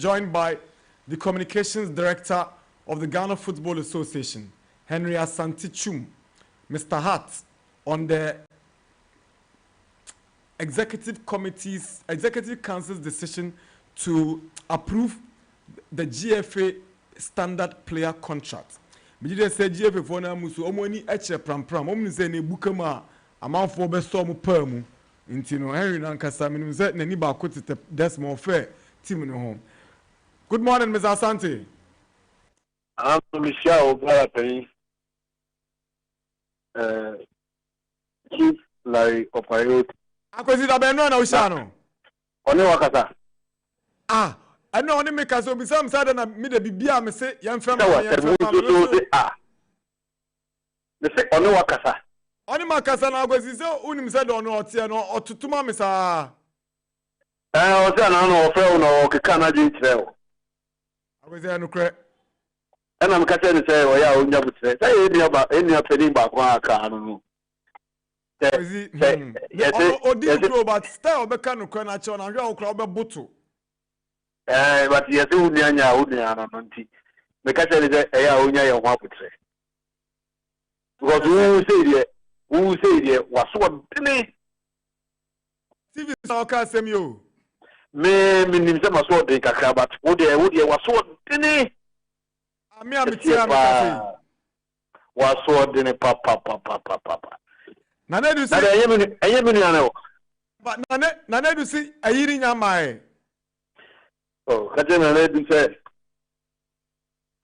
Joined by the Communications Director of the Ghana Football Association, Henry Asante Twum, Mr. Hart, on the Executive Council's decision to approve the GFA standard player contract. Me just say GFA for na musu omoni eche pram omni say ne bukama amanfo be so mo pamu nti no Henry nankasa me say nani ba ko tete Desmond fair team no home. Good morning, Mr. Asante. I'm Michelle Obarapeni, Chief Larry Opayot. Akwesi da be no na ushano. Oni wakasa. I know only make us so be some side na me de bibia me say yan fam ah. Me say oni wakasa. Oni makasa na akwesi say unim say do no otie no otutuma me sa. O say na no ofe no okeka na je kire o. Akwesi anu kre. Ena me ka say ni say o ya onya butre. Say eni apeni ba kwa aka anu no. Odi kro but style obeka no kre na che na hwe okra obebuto. But yes, unya no nti. Me ka say ni say ya onya ye ho abutre. Because who say the was what dini. TV so ka sem yo. Me nim say maso de kakra but wo de was what dini. Ami tia me ka say. Was what dini papa. Na na du say ayemi ana wo. But na na du say ayiri nyama Oh, ka je na du say.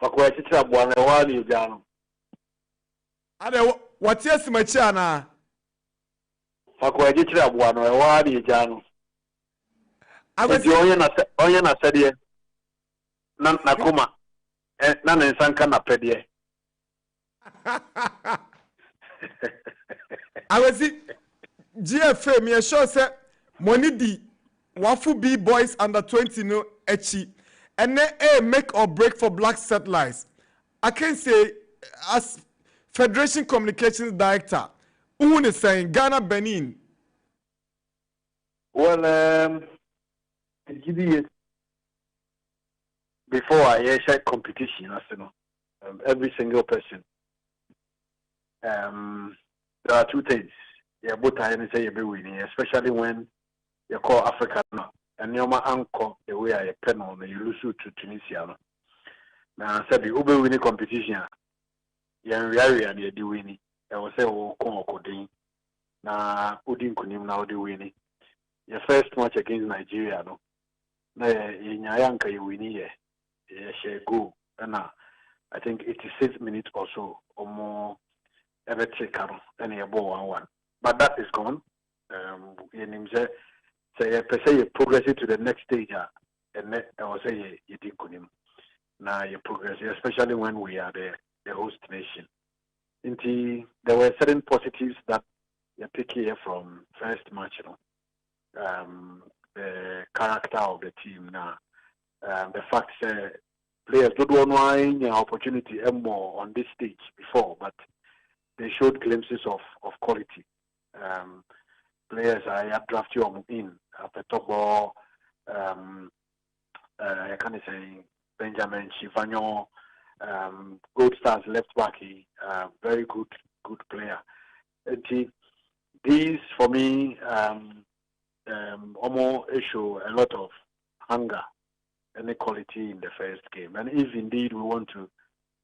Fakwa chicha bwana wali jano. Ade what yes machi ana. Fakwa chicha bwana wali jano. Agwesi onye na sedie. Na kuma. Na nsanka na pedie. Agwesi GFA me sure say money di wafu B boys under 20 no echi and then make or break for black settlers. I can say as Federation Communications Director, who is saying Ghana Benin. Well, before I share competition, as you know, every single person. There are two things. Yeah, both I say you be winning, especially when you call Africa now, and your uncle the way I pen on you lose to Tunisia. Now I said the Uber winning competition. Yeah, we are the winning. I will say, oh, Kodin. Now, Udin Kunim now the winning. Your first match against Nigeria, no. In Yayanka, you win here. Share go. And I think 86 minutes or so, or more, ever take any ball 1-1. But that is gone. Say you progress to the next stage, and I will say you didn't kunim. Now you progress, especially when we are the host nation. Indeed, there were certain positives that you pick here from first match, you know. The character of the team now, the fact that players don't want any opportunity more on this stage before, but they showed glimpses of quality. Players I have drafted in after top ball. I can say Benjamin Chivanyo, Gold Stars left back, very good player. These for me almost show a lot of hunger and quality in the first game. And if indeed we want to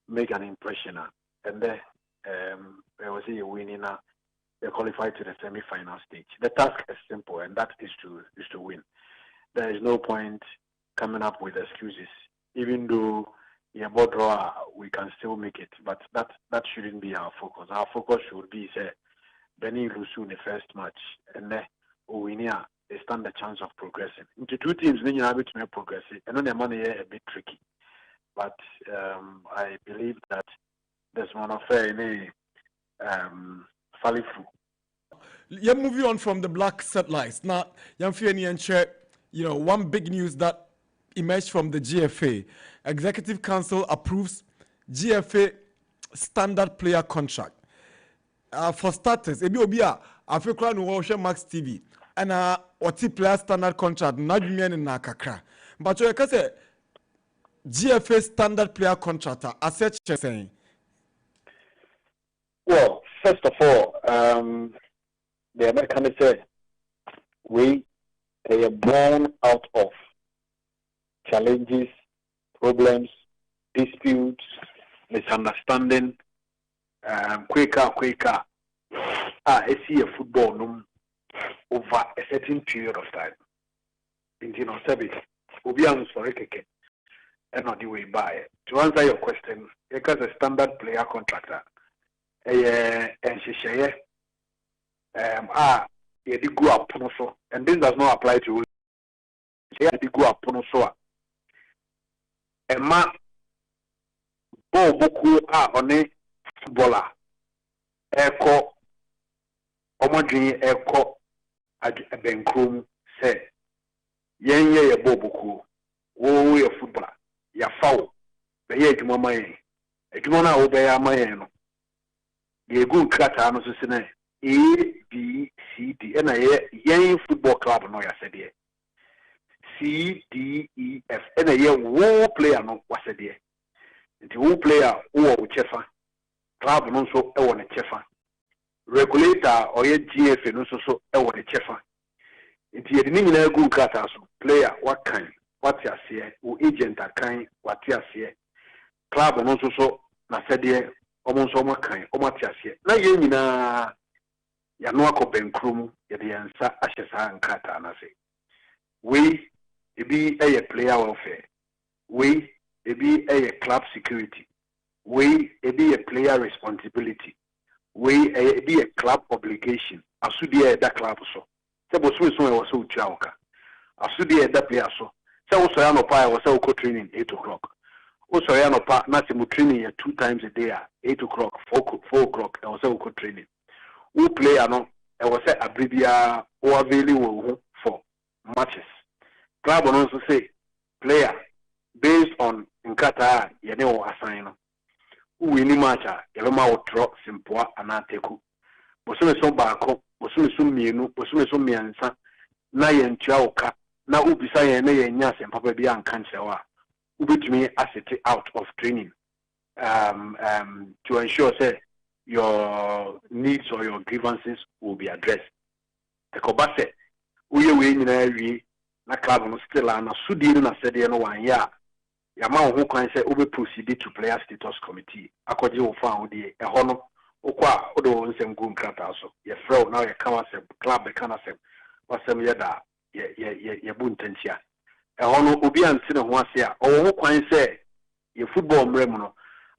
make an impression, and then I was a winning. They qualify to the semi-final stage. The task is simple, and that is to win. There is no point coming up with excuses. Even though draw, we can still make it, but that shouldn't be our focus. Our focus should be say Benin Lusu in the first match, and then Owinia they stand the chance of progressing. Into two teams, then you have to make progress. And then the money is a bit tricky, but I believe that there's one affair in You're moving on from the black settlers. Now, you know, one big news that emerged from the GFA. Executive Council approves GFA standard player contract. For starters, I feel crying to Max TV and what player standard contract, not in Nakakra. But you can say GFA standard player contract as such saying? Well, first of all, the Americans say we are born out of challenges, problems, disputes, misunderstanding, quicker. I see a football no over a certain period of time. You know, Sabi, Obiang sorry keke, and not the way by. To answer your question, because a standard player contractor, and she say, you did go up so, and this does not apply to you. You did go up so. Emma, bo boku on a footballer, echo, omodri echo, a benkrum say. Yen ye bobuku, wo ye footballer, ya foul, be ye jumama ye, jumana obey amayeno. Ye good crata no sine A, B, C, D, and a yen football club no ya said ye. C, D, E, F, and a ye war player no was said ye. The war player or chefa, club no so a chefa. Regulator or ye GFA no so a chefa. Inti ye dini na good kata so player what kind what ya see o agent a kind what ya see club no so na said ye almost so kind o what ya see na ye nyina ya no akọ benkrum ye de yansa ahyesa nkata na say we ebi a player welfare we ebi a club security we ebi a player responsibility we ebi a club obligation asudi that club so sebo so e was so chiaoka asudi that player so so ya no pa was so training 8 o'clock so ya no pa na se mu training 2 times a day 8 o'clock 4 o'clock e was so training who player no e was say abribia o available for matches club no so say player based on nkata ye ne o assign no who win match ye be ma o draw simple anateku bosome so baako bosome so mienu bosome so miensa na ye ntua oka na ubisa ye na ye nya sem papa bia anka nchewa ubetumi asset out of training to ensure say your needs or your grievances will be addressed the kobase uye we nyina wi na club no still na sudi no na sede no wan ya ma wo kwan say obe proceed to player status committee akoje wo fa wo de ho no okwa odo nsem gu nkrata so ye frau now ye kan asem club be kan asem wasem ye da ye bu ntantia ho no obi anti ne ho ase a wo kwan say ye football mrem no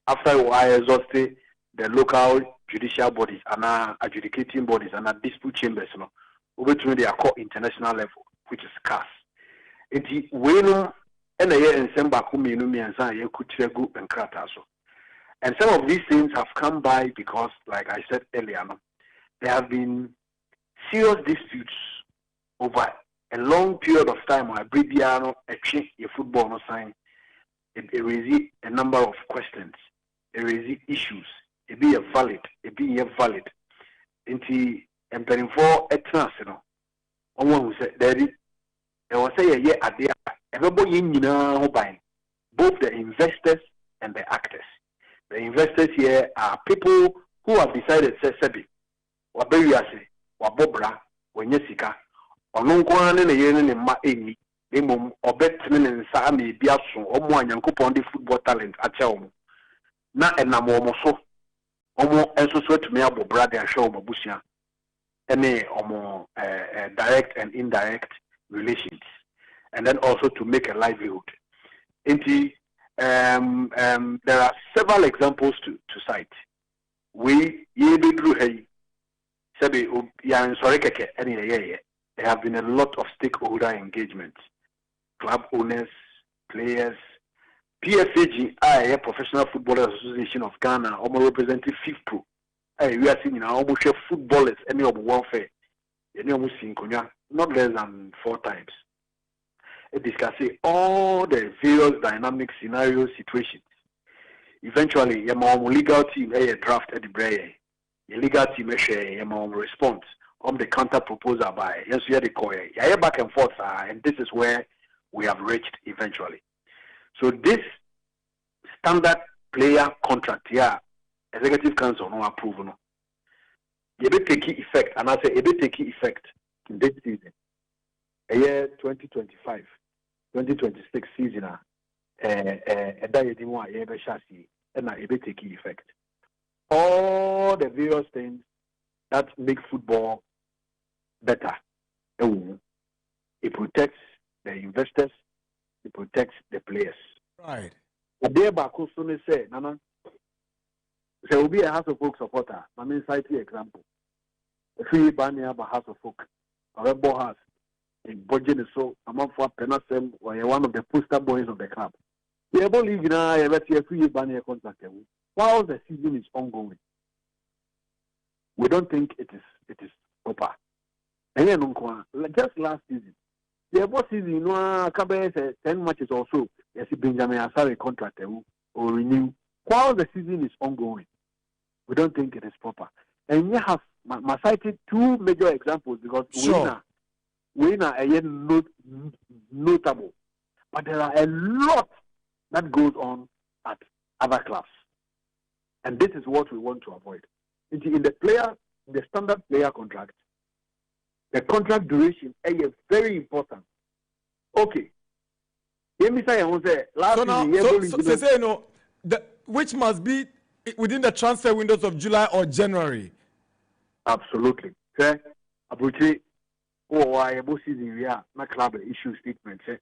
after I exhausted the local judicial bodies and adjudicating bodies and dispute chambers no obetumi they are called international level which is CAS enti we no na ye nsem ba ko mienu miensa ye kutire gu nkrata so. And some of these things have come by because, like I said earlier, there have been serious disputes over a long period of time. I bring a change your football no sign. It raises a number of questions. It raises issues. It be a valid. It be invalid. Inti employing for a trans, Someone who said, "Daddy, I was say yeah, idea. Everybody in buying, both the investors and the actors." The investors here are people who have decided, say, Sebi, Waberiase, Wabobra, Wenyesika, Onunkwane ne yene ne ma eni, emum, obetmen and Sami Biasun, Omo and Yankupon the football talent at Chelm. Na enamo so, Omo and so to me abo brother and show Mabusia, any Omo direct and indirect relations, and then also to make a livelihood. Inti there are several examples to cite. We there have been a lot of stakeholder engagement. Club owners, players, PFAG, Professional Footballers Association of Ghana, almost representing FIFPro. We are seeing almost footballers, any of warfare, not less than 4 times. Discussing all the various dynamic scenarios, situations. Eventually, your legal team a draft at the brain. Your legal team share your response on the counter proposal by yes, you the call. Yeah, back and forth, and this is where we have reached eventually. So this standard player contract here, executive council no approve no. You be take effect, and I say you be take effect in this season. A year 2025, 2026 season. That you didn't want ever chassis, and now you be take effect. All the various things that make football better. It protects the investors. It protects the players. Right. There, Bakusune said, Nana, there will be a House of Folk supporter. I mean, cite the example. A free banner of a House of Folk, a rebel house in Bojin, so among for Penasem or one of the poster boys of the club. The able league now, I see a free banner contract while the season is ongoing. We don't think it is proper. And then, just last season, the above season, you know, Kabe said 10 matches or so. Yes, Benjamin Asare contract or renew. While the season is ongoing, we don't think it is proper. And you have cited two major examples because winner are notable, but there are a lot that goes on at other clubs, and this is what we want to avoid. In the standard player contract, the contract duration is very important. Okay. Let me say, which must be within the transfer windows of July or January. Absolutely. Okay. Abuchi, I season we are not club issue statement. Say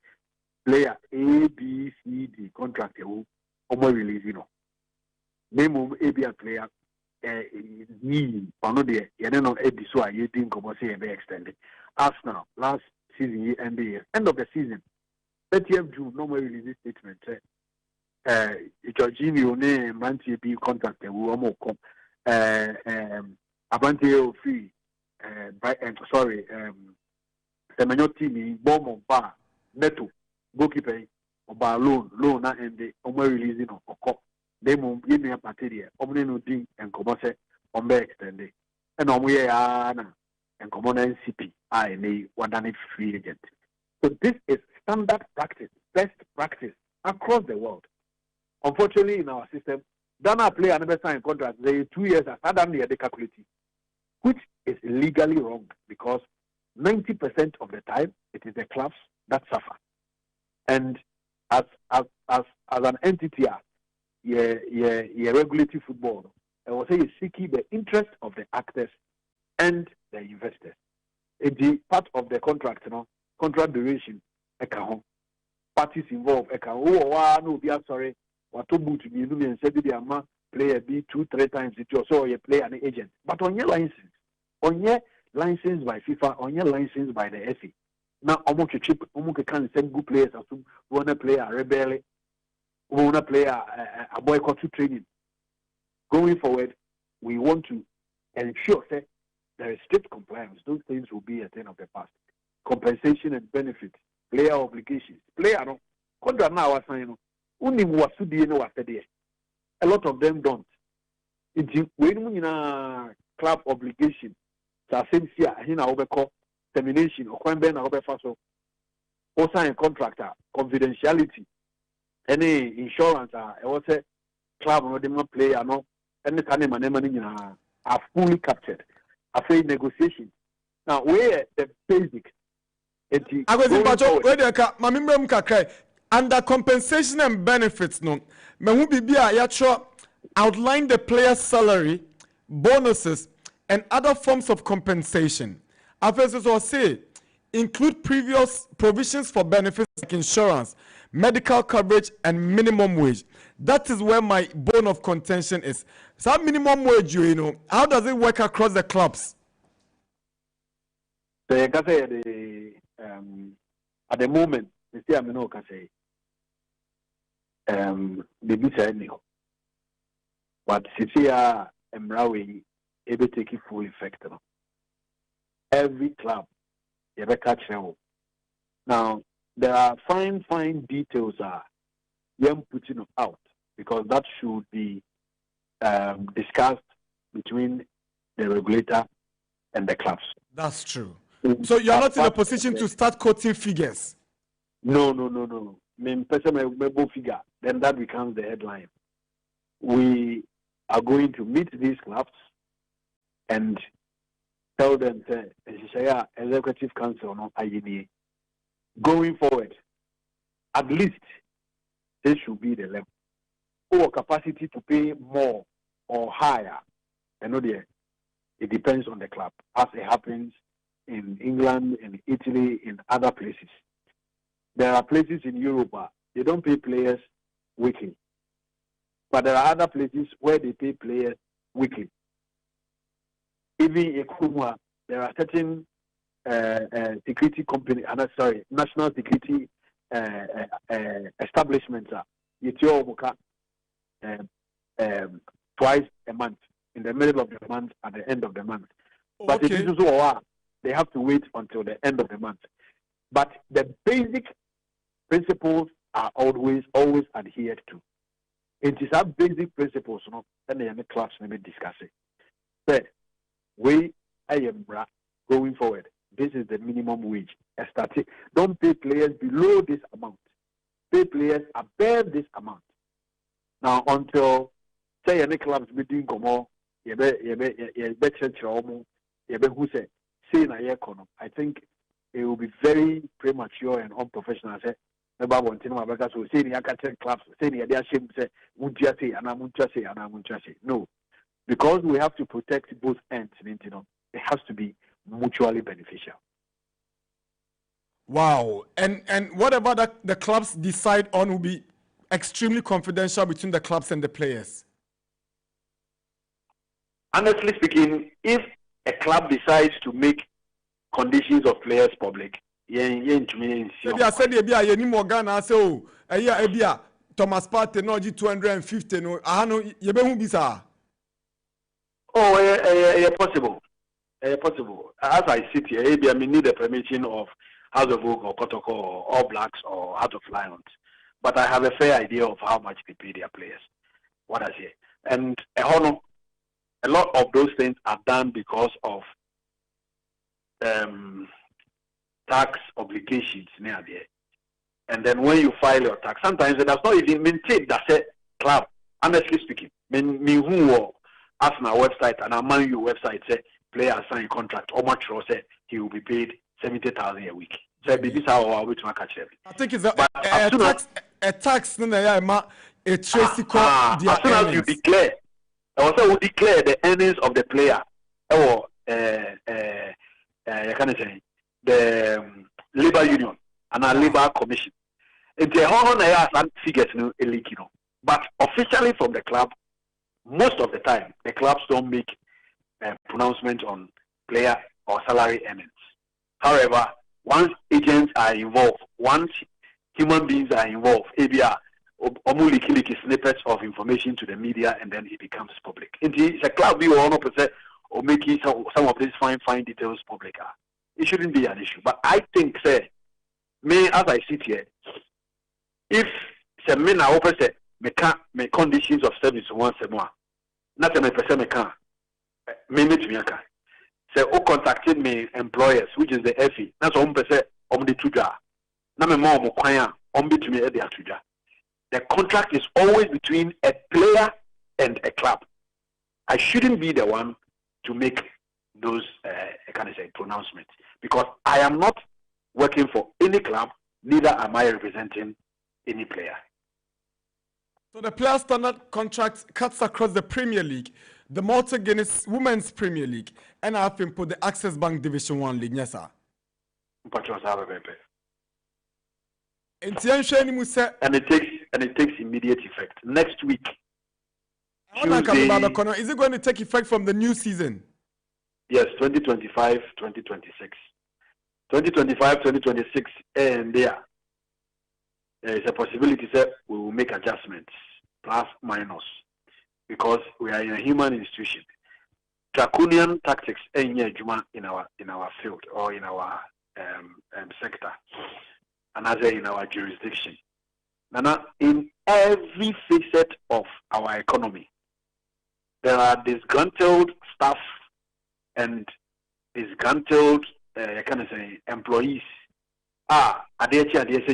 player A, B, C, D contract release. Name A, B player. Extended. Arsenal last season end of the season 30th June no more release statement Jorginho ne Manti B contract Abante free sorry Semenyo team bomb bar Neto goalkeeper or loan na and releasing of they move in a party omni ding and commerce on be extended and and common NCP INA one free agent. So this is standard practice, best practice across the world. Unfortunately, in our system, Dana play another sign contract. They 2 years as the calculating, which is legally wrong because 90% of the time it is the clubs that suffer. And as an entity, regulating football, I will say is seeking the interest of the actors and the investors. It's part of the contract, contract duration, parties involved, no be sorry, what to boot me, and said the player be 2-3 times it or so you play an agent. But on your license by FIFA, on your license by the FA. Now almost a chip, almost can send good players as to wanna play a rebel, wanna play a boycott to training. Going forward, we want to ensure that there is strict compliance. Those things will be a thing of the past. Compensation and benefits, player obligations, player no contract now was saying only was to be no after there. A lot of them don't. It's when you know club obligation, so since here in our termination or when Ben our faso or sign contractor confidentiality, any insurance I was a club or them player no any time are fully captured. After negotiation. Now, where the basic? Under compensation and benefits, no. Outline the player's salary, bonuses, and other forms of compensation. Officers will say include previous provisions for benefits like insurance, medical coverage, and minimum wage. That is where my bone of contention is. So minimum wage, how does it work across the clubs? So you can say at the moment, you see, I'm not say the bit but Sisia and Mrawi able to take full effect. Every club, you ever catch them. Now there are fine details young putting out because that should be discussed between the regulator and the clubs. That's true. So you're not in a position to start quoting figures? No. figure, then that becomes the headline. We are going to meet these clubs and tell them that executive council no IED. Going forward, at least this should be the level. Or capacity to pay more or higher. It depends on the club, as it happens in England, in Italy, in other places. There are places in Europe they don't pay players weekly, but there are other places where they pay players weekly. Even in Kumwa, there are certain security company, national security establishments. Twice a month, in the middle of the month, at the end of the month. But if it is so, they have to wait until the end of the month. But the basic principles are always adhered to. It is our basic principles, and the class may discuss it. But going forward, this is the minimum wage. Don't pay players below this amount. Pay players above this amount. Now, until say any clubs be doing I think it will be very premature and unprofessional. No, because we have to protect both ends. It has to be mutually beneficial. Wow, and whatever that the clubs decide on will be extremely confidential between the clubs and the players. Honestly speaking, if a club decides to make conditions of players public, I said Thomas Partey no 250 no possible. Possible. As I sit here, I need the permission of House of Oak or Kotoko or All Blacks or Heart of Lions. But I have a fair idea of how much they pay their players. What I say. And a lot of those things are done because of tax obligations near there. And then when you file your tax, sometimes it does not even maintain that club. Honestly speaking, me who ask my website and I your website say player sign contract or much say he will be paid 70,000 a week. So this is how I will catch it. I think it's a tax. A tracy as soon as you declare, also we declare the earnings of the player, or can I say the labor union and our labor commission. It's a whole figures but officially from the club, most of the time the clubs don't make a pronouncement on player or salary earnings. However, once agents are involved, once human beings are involved, ABR omuliki snippets of information to the media, and then it becomes public. It's a club we 100% or making some of these fine details public. It shouldn't be an issue. But I think, say, me as I sit here, if some men are open, say, me conditions of service once a more, not a person me can, me to say, who contacted me employers, which is the FE, that's one percent of the tuja. Na me more mokwanya, to me at the tuja. The contract is always between a player and a club. I shouldn't be the one to make those pronouncements because I am not working for any club, neither am I representing any player. So the player standard contract cuts across the Premier League, the Malta Guinness Women's Premier League, and I think put the Access Bank Division 1 League. Yes, sir. And it takes immediate effect. Next week. Tuesday, is it going to take effect from the new season? Yes, 2025-2026. 2025-2026, and there is a possibility that we will make adjustments, plus minus, because we are in a human institution. Draconian tactics in our field or in our sector, and as in our jurisdiction. Now, in every facet of our economy, there are disgruntled staff and disgruntled employees adeɛ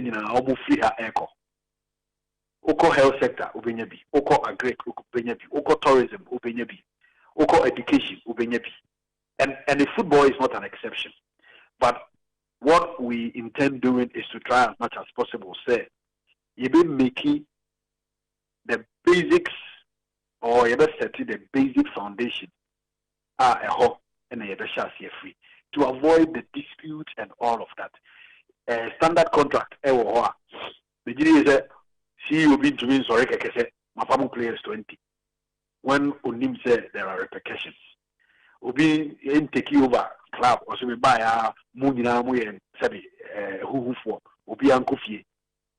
nyinaa ɔmo free ha ɛkɔ. Oko health sector ubenya bi, oko agric ubenya bi, oko tourism ubenya bi, oko education ubenya bi. And the football is not an exception. But what we intend doing is to try as much as possible say you be making the basics or you be setting the basic foundation a ho and you be share free to avoid the disputes and all of that. Standard contract the is see you been to me sorry keke my family players 20 when onim say there are repercussions obi in take over club or so we buy a mu nyina mu yen sabi who for obi ankofie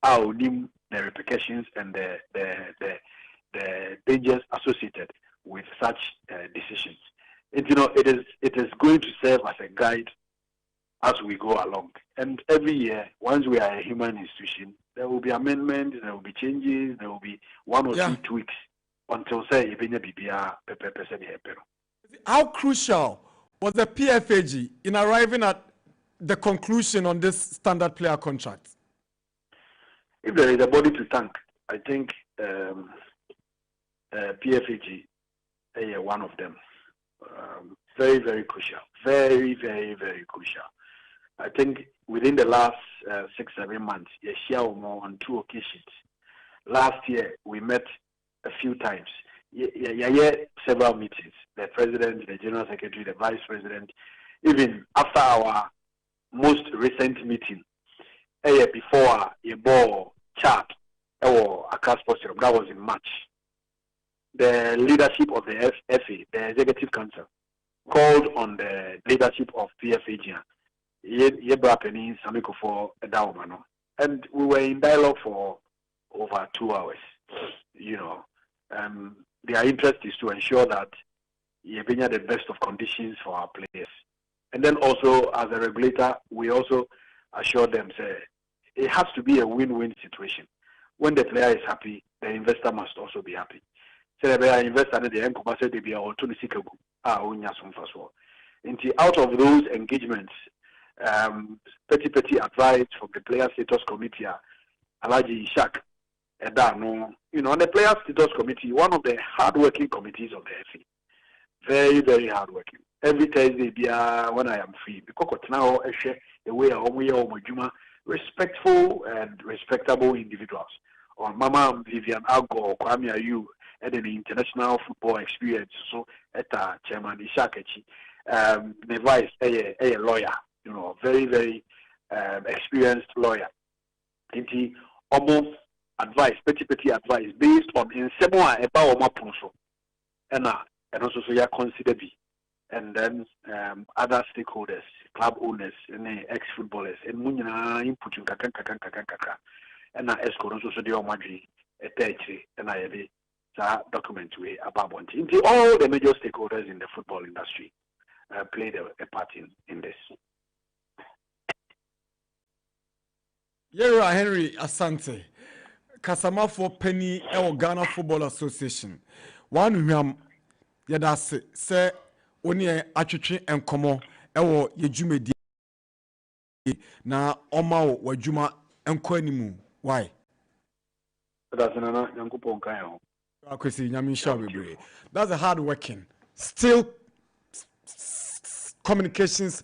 a onim the repercussions and the dangers associated with such decisions. And it is going to serve as a guide as we go along. And every year, once we are a human institution, there will be amendments, there will be changes, there will be one or two tweaks until say how crucial was the PFAG in arriving at the conclusion on this standard player contract? If there is a body to thank, I think PFAG is one of them. Very, very crucial. Very, very, very crucial. I think within the last 6-7 months, on 2 occasions. Last year, we met a few times. Several meetings. The president, the general secretary, the vice president. Even after our most recent meeting, before a ball chart or a cast posture, that was in March. The leadership of the FA, the executive council, called on the leadership of PFAG. And we were in dialogue for over 2 hours. Their interest is to ensure that you bring the best of conditions for our players. And then also, as a regulator, we also assure them, say, it has to be a win-win situation. When the player is happy, the investor must also be happy. So the investor and the end say they be our out of those engagements, petty advice from the player status committee, Alaji Ishak, on the player status committee, one of the hard-working committees of the FA. Very, very hard-working. Every Thursday, when I am free, because now a way respectful and respectable individuals. On Mama Vivian Algo, Kwame Ayu, and the international football experience. So, at Chairman Ishakechi, the vice, a lawyer, very, very experienced lawyer. And he almost advice, petty advice based on in Seboa about Mapunso, and also so you consider be, and then other stakeholders, club owners, and ex-footballers, and Munina input in Kaka, and I escort also so the Omadri, a territory, and I have a document way about one thing. All the major stakeholders in the football industry played a part in this. Yera Henry Asante. Kasama for Penny Ghana Football Association. One whom yadase say only atwitwe enkomo ewo yejumedi na oma wajuma enko animu. Why? That's another Yankupon Kayo. That's a hard working. Still communications